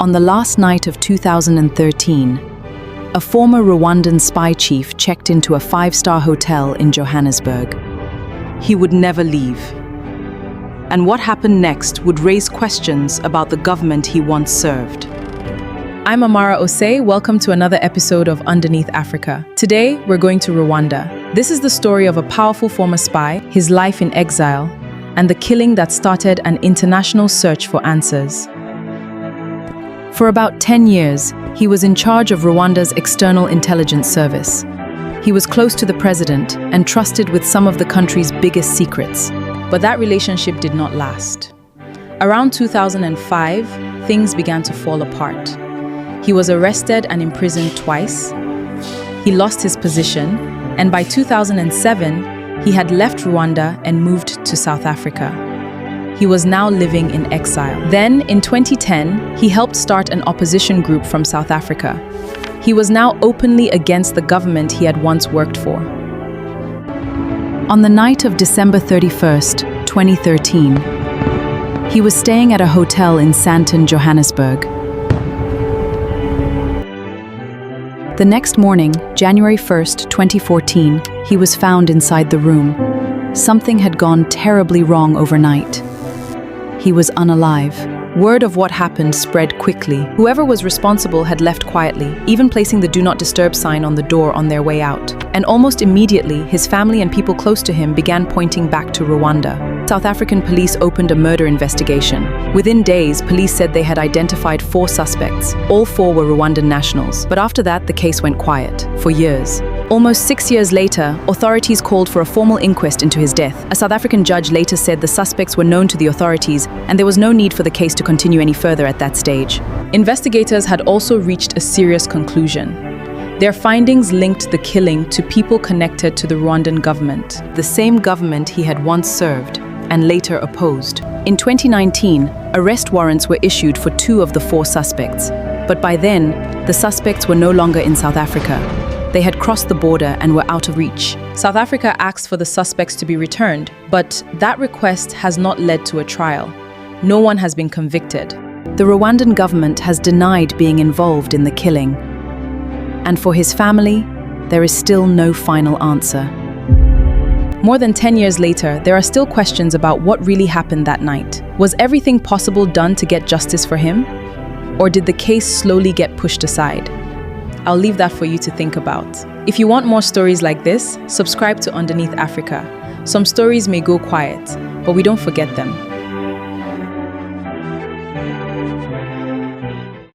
On the last night of 2013, a former Rwandan spy chief checked into a five-star hotel in Johannesburg. He would never leave. And what happened next would raise questions about the government he once served. I'm Amara Osei. Welcome to another episode of Underneath Africa. Today, we're going to Rwanda. This is the story of a powerful former spy, his life in exile, and the killing that started an international search for answers. For about 10 years, he was in charge of Rwanda's external intelligence service. He was close to the president and trusted with some of the country's biggest secrets. But that relationship did not last. Around 2005, things began to fall apart. He was arrested and imprisoned twice. He lost his position, and by 2007, he had left Rwanda and moved to South Africa. He was now living in exile. Then, in 2010, he helped start an opposition group from South Africa. He was now openly against the government he had once worked for. On the night of December 31st, 2013, he was staying at a hotel in Sandton, Johannesburg. The next morning, January 1st, 2014, he was found inside the room. Something had gone terribly wrong overnight. He was unalive. Word of what happened spread quickly. Whoever was responsible had left quietly, even placing the Do Not Disturb sign on the door on their way out. And almost immediately, his family and people close to him began pointing back to Rwanda. South African police opened a murder investigation. Within days, police said they had identified 4 suspects. All 4 were Rwandan nationals. But after that, the case went quiet, for years. Almost 6 years later, authorities called for a formal inquest into his death. A South African judge later said the suspects were known to the authorities, and there was no need for the case to continue any further at that stage. Investigators had also reached a serious conclusion. Their findings linked the killing to people connected to the Rwandan government, the same government he had once served and later opposed. In 2019, arrest warrants were issued for 2 of the 4 suspects, but by then, the suspects were no longer in South Africa. They had crossed the border and were out of reach. South Africa asked for the suspects to be returned, but that request has not led to a trial. No one has been convicted. The Rwandan government has denied being involved in the killing. And for his family, there is still no final answer. More than 10 years later, there are still questions about what really happened that night. Was everything possible done to get justice for him? Or did the case slowly get pushed aside? I'll leave that for you to think about. If you want more stories like this, subscribe to Underneath Africa. Some stories may go quiet, but we don't forget them.